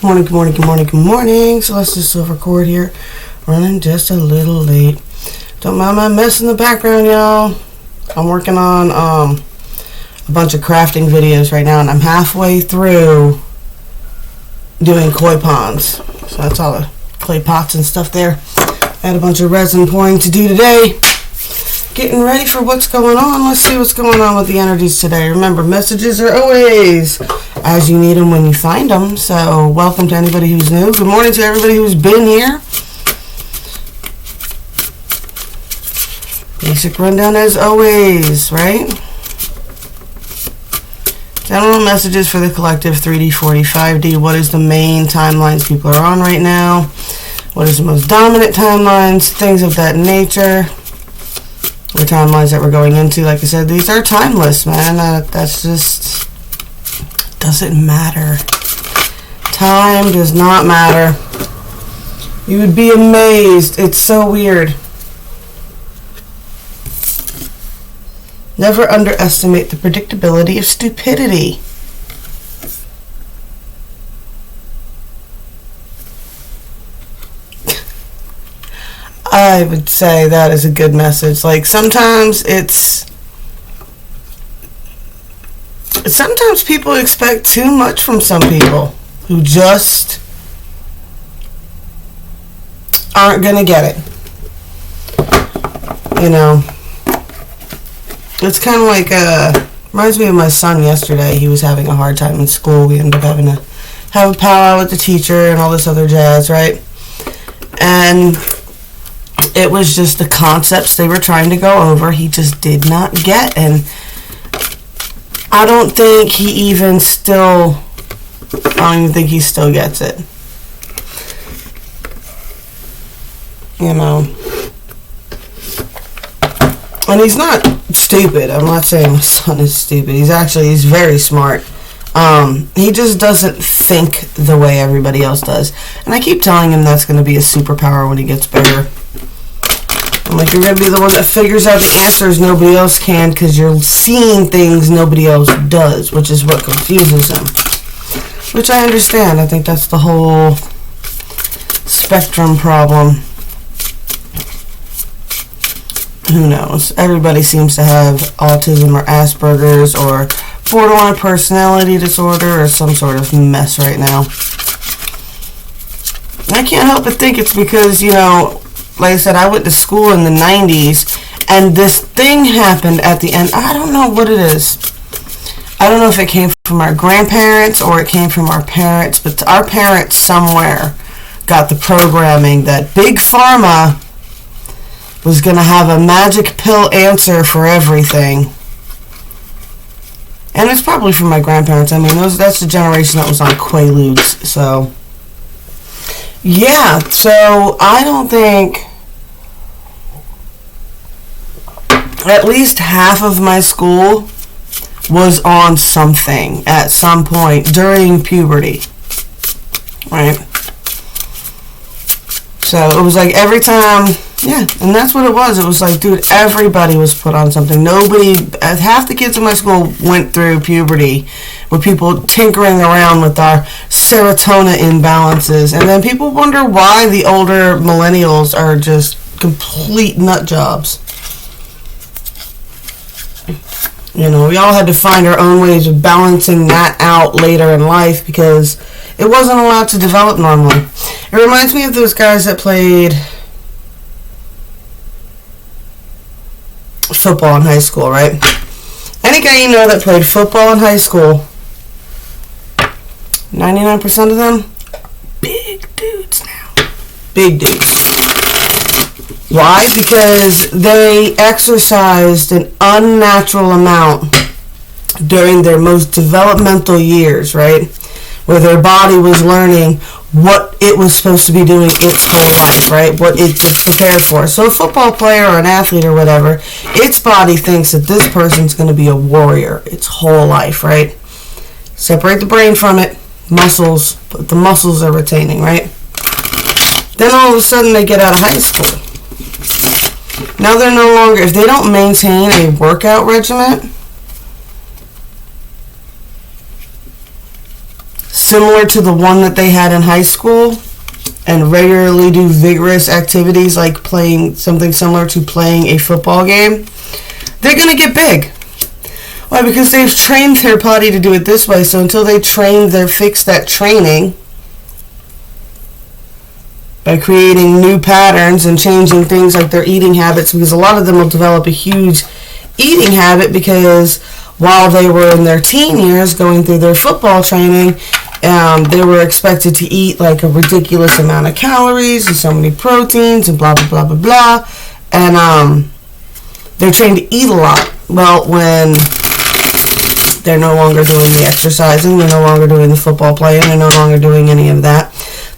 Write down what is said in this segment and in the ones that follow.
Morning, good morning, good morning, good morning. Celeste Silver Cord here, running just a little late. Don't mind my mess in the background, y'all. I'm working on a bunch of crafting videos right now, and I'm halfway through doing koi ponds. So that's all the clay pots and stuff there. I had a bunch of resin pouring to do today. Getting ready for what's going on. Let's see what's going on with the energies today. Remember, messages are always as you need them when you find them. So welcome to anybody who's new. Good morning to everybody who's been here. Basic rundown as always, right? General messages for the collective 3D, 4D, 5D. What is the main timelines people are on right now? What is the most dominant timelines? Things of that nature. The timelines that we're going into, like I said, these are timeless, man. That's just doesn't matter. Time does not matter. You would be amazed. It's so weird. Never underestimate the predictability of stupidity. I would say that is a good message. Like, sometimes people expect too much from some people who just aren't gonna get it. You know, it's kind of like, reminds me of my son yesterday. He was having a hard time in school. We ended up having to have a powwow with the teacher and all this other jazz, right? And it was just the concepts they were trying to go over he just did not get, and I don't think he still gets it. You know. And he's not stupid. I'm not saying my son is stupid. He's very smart. He just doesn't think the way everybody else does. And I keep telling him that's going to be a superpower when he gets bigger. I'm like, you're going to be the one that figures out the answers nobody else can because you're seeing things nobody else does, which is what confuses him. Which I understand. I think that's the whole spectrum problem. Who knows? Everybody seems to have autism or Asperger's or borderline personality disorder or some sort of mess right now. And I can't help but think it's because, you know, like I said, I went to school in the 90s, and this thing happened at the end. I don't know what it is. I don't know if it came from our grandparents or it came from our parents, but our parents somewhere got the programming that Big Pharma was going to have a magic pill answer for everything. And it's probably from my grandparents. I mean, that's the generation that was on Quaaludes, so yeah, so I don't think at least half of my school was on something at some point during puberty, right? So it was like every time, yeah, and that's what it was. It was like, dude, everybody was put on something. Half the kids in my school went through puberty with people tinkering around with our serotonin imbalances. And then people wonder why the older millennials are just complete nut jobs. You know, we all had to find our own ways of balancing that out later in life because it wasn't allowed to develop normally. It reminds me of those guys that played football in high school, right? Any guy you know that played football in high school, 99% of them, big dudes now. Big dudes. Why? Because they exercised an unnatural amount during their most developmental years, right? Where their body was learning what it was supposed to be doing its whole life, right? What it's prepared for. So a football player or an athlete or whatever, its body thinks that this person's going to be a warrior its whole life, right? Separate the brain from it, muscles, but the muscles are retaining, right? Then all of a sudden they get out of high school. Now they're no longer, if they don't maintain a workout regimen, similar to the one that they had in high school and regularly do vigorous activities like playing something similar to playing a football game, they're going to get big. Why? Because they've trained their body to do it this way. So until they fix that training by creating new patterns and changing things like their eating habits, because a lot of them will develop a huge eating habit because while they were in their teen years going through their football training, they were expected to eat like a ridiculous amount of calories and so many proteins and blah, blah, blah, blah, blah. And they're trained to eat a lot. Well, when they're no longer doing the exercising, they're no longer doing the football playing, they're no longer doing any of that,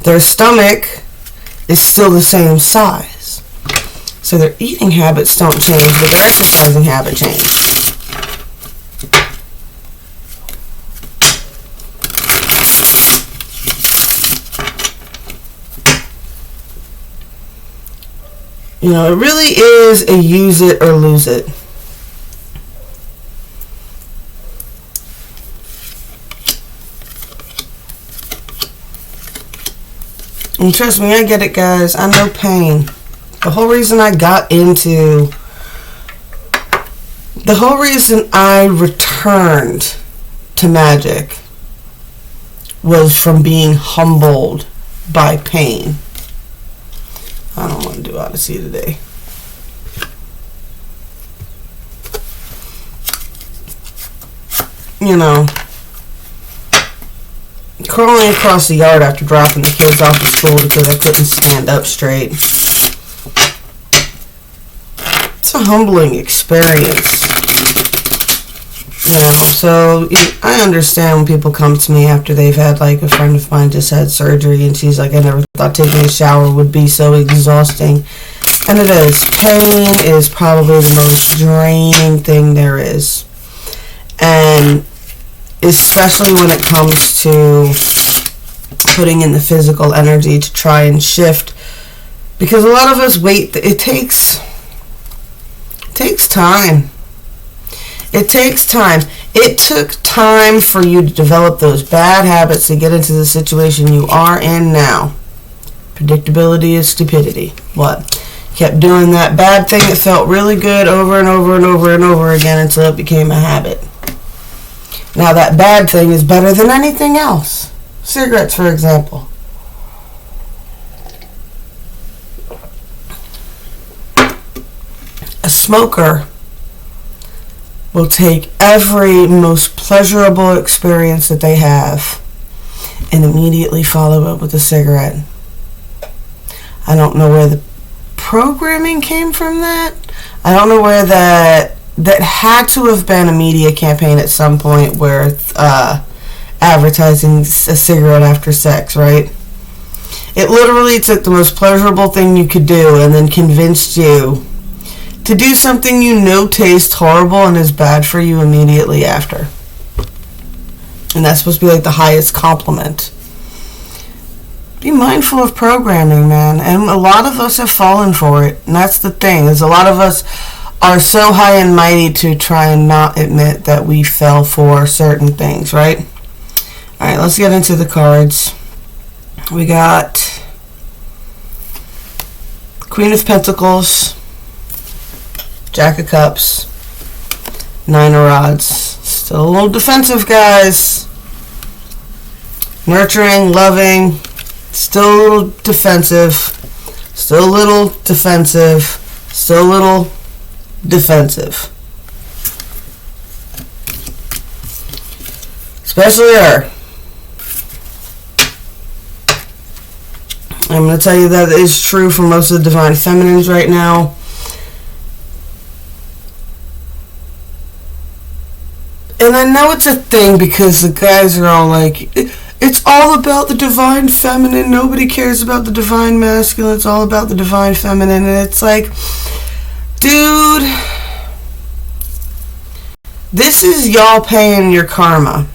their stomach is still the same size. So their eating habits don't change, but their exercising habit changes. You know, it really is a use it or lose it. And trust me, I get it, guys. I know pain. The whole reason I returned to magic was from being humbled by pain. I don't want to do Odyssey today. You know, crawling across the yard after dropping the kids off to school because I couldn't stand up straight. It's a humbling experience. You know, so I understand when people come to me after they've had, like, a friend of mine just had surgery and she's like, I never thought taking a shower would be so exhausting. And it is. Pain is probably the most draining thing there is. And especially when it comes to putting in the physical energy to try and shift. Because a lot of us wait. It takes time. It takes time. It took time for you to develop those bad habits to get into the situation you are in now. Predictability is stupidity. What? Kept doing that bad thing that felt really good over and over and over and over again until it became a habit. Now that bad thing is better than anything else. Cigarettes, for example. A smoker will take every most pleasurable experience that they have and immediately follow it with a cigarette. I don't know where the programming came from that. I don't know where that had to have been a media campaign at some point where advertising a cigarette after sex, right? It literally took the most pleasurable thing you could do and then convinced you to do something you know tastes horrible and is bad for you immediately after. And that's supposed to be like the highest compliment. Be mindful of programming, man. And a lot of us have fallen for it. And that's the thing, is a lot of us are so high and mighty to try and not admit that we fell for certain things, right? Alright, let's get into the cards. We got Queen of Pentacles, Jack of Cups, Nine of Rods. Still a little defensive, guys. Nurturing, loving, still a little defensive. Still a little defensive. Still a little defensive. Especially her. I'm going to tell you that is true for most of the Divine Feminines right now. And I know it's a thing because the guys are all like, it's all about the Divine Feminine. Nobody cares about the Divine Masculine. It's all about the Divine Feminine. And it's like, dude, this is y'all paying your karma.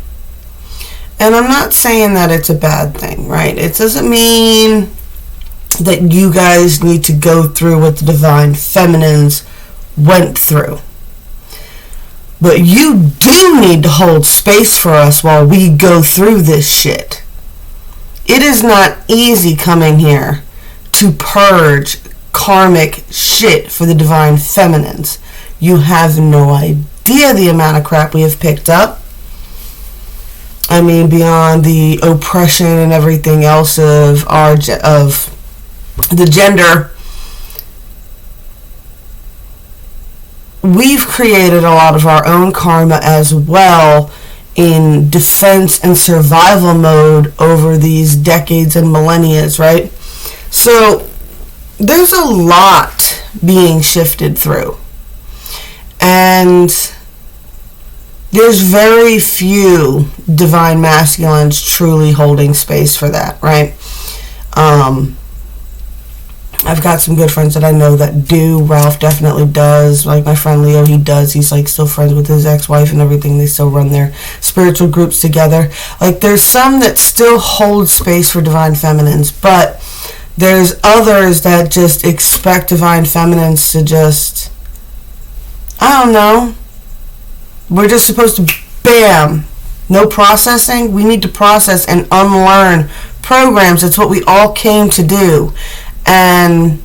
And I'm not saying that it's a bad thing, right? It doesn't mean that you guys need to go through what the Divine Feminines went through. But you do need to hold space for us while we go through this shit. It is not easy coming here to purge karmic shit for the divine feminines. You have no idea the amount of crap we have picked up. I mean, beyond the oppression and everything else of the gender, we've created a lot of our own karma as well in defense and survival mode over these decades and millennia, right? So there's a lot being shifted through, and there's very few divine masculines truly holding space for that, right? I've got some good friends that I know that do. Ralph definitely does. Like my friend Leo, he does. He's like still friends with his ex-wife and everything. They still run their spiritual groups together. Like there's some that still hold space for divine feminines, but there's others that just expect divine feminines to just, I don't know. We're just supposed to, bam, no processing. We need to process and unlearn programs. That's what we all came to do. And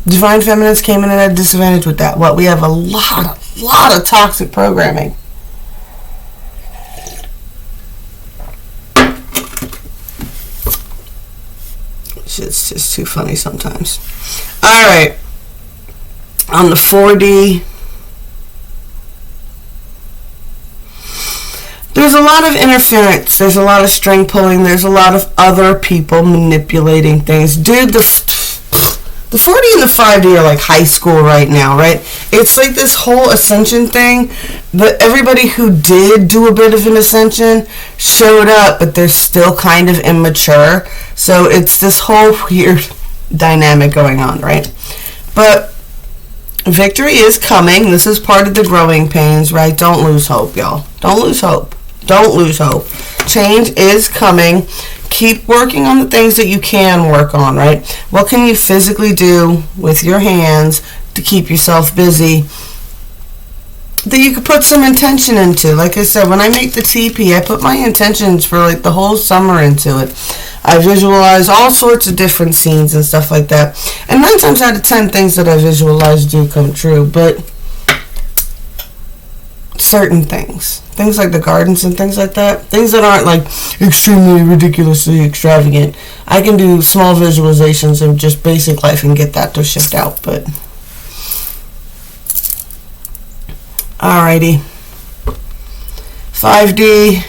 divine feminines came in at a disadvantage with that. What, we have a lot of toxic programming. It's just too funny sometimes. Alright. On the 4D, there's a lot of interference. There's a lot of string pulling. There's a lot of other people manipulating things. Dude, the 4D and the 5D are like high school right now, right? It's like this whole ascension thing, but everybody who did do a bit of an ascension showed up, but they're still kind of immature. So it's this whole weird dynamic going on, right? But victory is coming. This is part of the growing pains, right? Don't lose hope, y'all. Don't lose hope. Don't lose hope. Change is coming. Keep working on the things that you can work on, right? What can you physically do with your hands to keep yourself busy that you could put some intention into? Like I said, when I make the TP, I put my intentions for like the whole summer into it. I visualize all sorts of different scenes and stuff like that. And 9 times out of 10, things that I visualize do come true, but certain things like the gardens and things like that, things that aren't like extremely ridiculously extravagant, I can do small visualizations of just basic life and get that to shift out. But alrighty, 5D,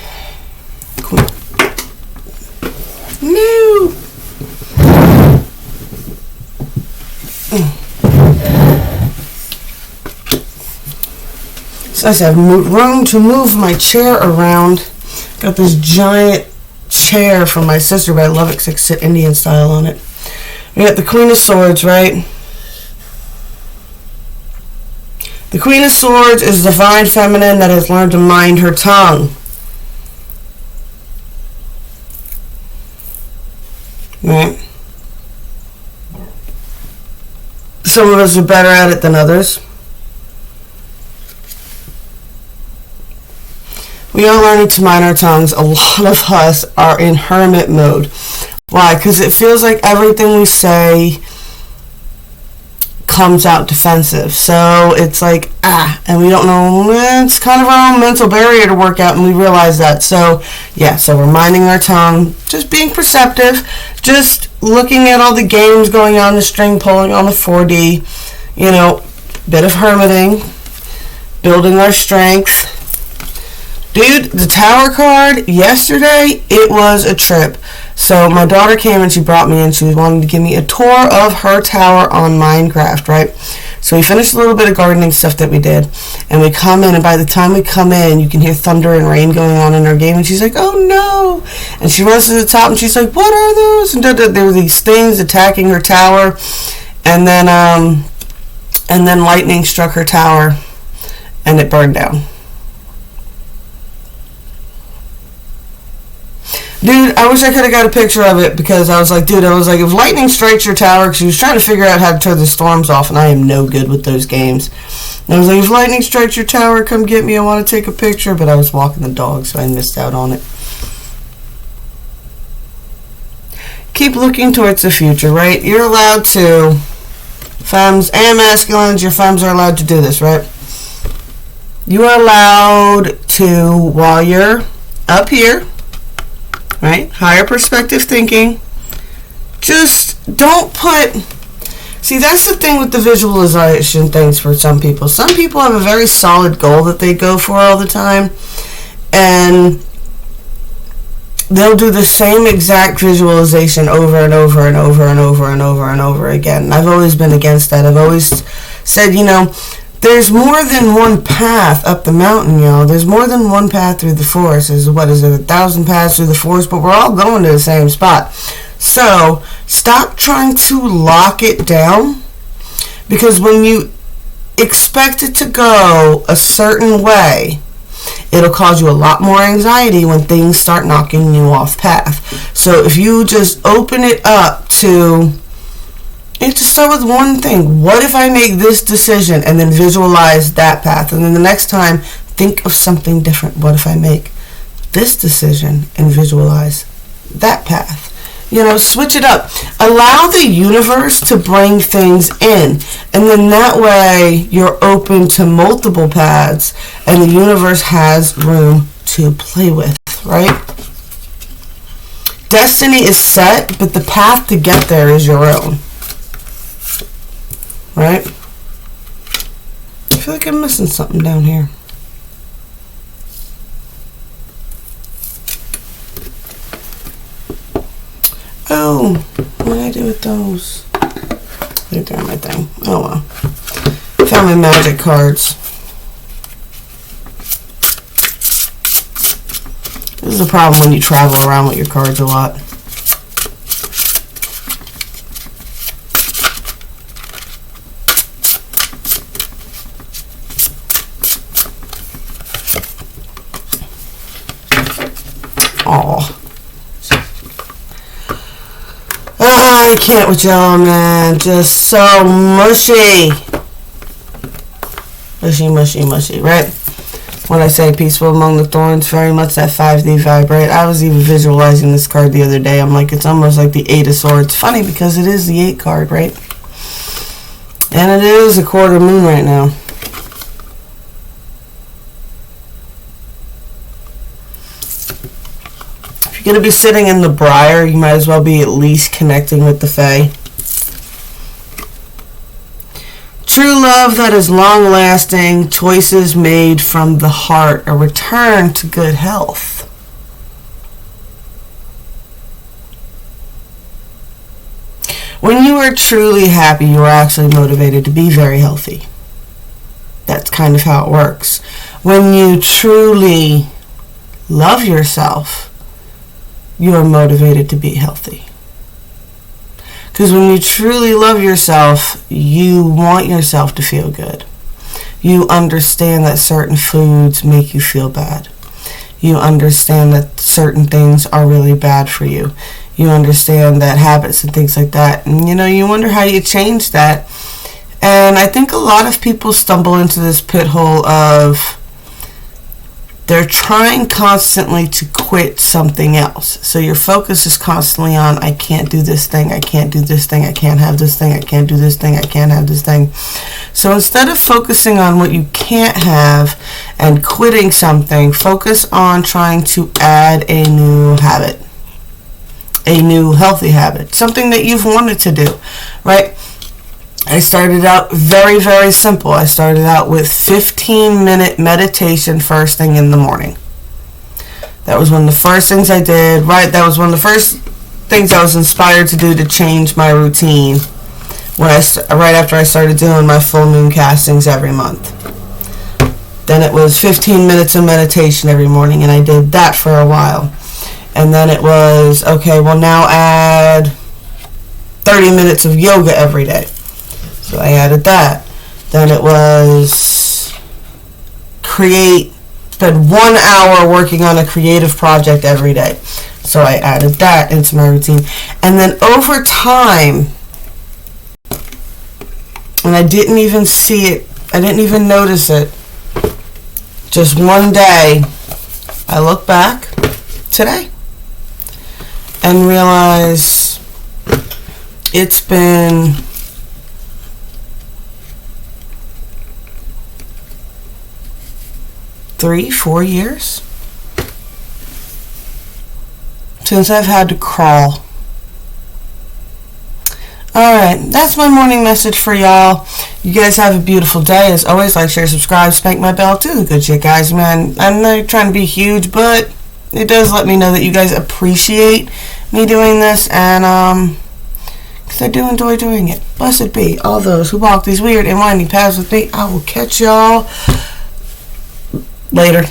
no. So I have room to move my chair around. Got this giant chair from my sister, but I love it because I sit Indian style on it. We got the Queen of Swords, right? The Queen of Swords is divine feminine that has learned to mind her tongue. Right? Some of us are better at it than others. We are learning to mind our tongues. A lot of us are in hermit mode. Why? Because it feels like everything we say comes out defensive. So it's like, and we don't know, it's kind of our own mental barrier to work out, and we realize that. So, yeah, so we're minding our tongue, just being perceptive, just looking at all the games going on, the string pulling on the 4D, you know, bit of hermiting, building our strength. Dude, the tower card, yesterday, it was a trip. So my daughter came and she brought me in. She was wanting to give me a tour of her tower on Minecraft, right? So we finished a little bit of gardening stuff that we did. And we come in, and by the time we come in, you can hear thunder and rain going on in our game. And she's like, oh no. And she runs to the top and she's like, what are those? And there were these things attacking her tower. And then lightning struck her tower and it burned down. Dude, I wish I could have got a picture of it, because I was like, if lightning strikes your tower, because she was trying to figure out how to turn the storms off, and I am no good with those games. And I was like, if lightning strikes your tower, come get me, I want to take a picture, but I was walking the dog, so I missed out on it. keep looking towards the future, right? You're allowed to, femmes and masculines, your femmes are allowed to do this, right? You are allowed to, while you're up here, right, higher perspective thinking, just don't put, see, that's the thing with the visualization things for some people. Some people have a very solid goal that they go for all the time, and they'll do the same exact visualization over and over and over and over and over and over again. I've always been against that. I've always said, there's more than one path up the mountain, There's more than one path through the forest. There's, 1,000 paths through the forest, but we're all going to the same spot. So, stop trying to lock it down, because when you expect it to go a certain way, it'll cause you a lot more anxiety when things start knocking you off path. So if you just open it up to start with one thing. What if I make this decision, and then visualize that path? And then the next time, think of something different. What if I make this decision and visualize that path? Switch it up. Allow the universe to bring things in. And then that way you're open to multiple paths, and the universe has room to play with, right? Destiny is set, but the path to get there is your own. Right? I feel like I'm missing something down here. Oh, what did I do with those? They're down my thing. Oh well. Found my magic cards. This is a problem when you travel around with your cards a lot. Aw. I can't with y'all, man. Just so mushy. Mushy, mushy, mushy, right? When I say peaceful among the thorns, very much that 5D vibe, right? I was even visualizing this card the other day. I'm like, it's almost like the 8 of Swords. Funny because it is the 8 card, right? And it is a quarter moon right now. If you're going to be sitting in the briar, you might as well be at least connecting with the Fae. True love that is long-lasting, choices made from the heart, a return to good health. When you are truly happy, you are actually motivated to be very healthy. That's kind of how it works. When you truly love yourself, you are motivated to be healthy. Because when you truly love yourself, you want yourself to feel good. You understand that certain foods make you feel bad. You understand that certain things are really bad for you. You understand that habits and things like that. And you wonder how you change that. And I think a lot of people stumble into this pit hole of they're trying constantly to quit something else. So your focus is constantly on, I can't do this thing, I can't do this thing, I can't have this thing, I can't do this thing, I can't have this thing. So instead of focusing on what you can't have and quitting something, focus on trying to add a new habit, a new healthy habit, something that you've wanted to do, right? I started out very, very simple. I started out with 15-minute meditation first thing in the morning. That was one of the first things I did, right? That was one of the first things I was inspired to do to change my routine right after I started doing my full moon castings every month. Then it was 15 minutes of meditation every morning, and I did that for a while. And then it was, okay, well now add 30 minutes of yoga every day. So I added that. Then it was spend 1 hour working on a creative project every day. So I added that into my routine. And then over time, and I didn't even see it, I didn't even notice it, just one day, I look back today and realize It's been three, 4 years since I've had to crawl. Alright, that's my morning message for y'all. You guys have a beautiful day. As always, like, share, subscribe, spank my bell, do the good shit, guys. Man, I'm not trying to be huge, but it does let me know that you guys appreciate me doing this, and because I do enjoy doing it. Blessed be all those who walk these weird and winding paths with me. I will catch y'all later.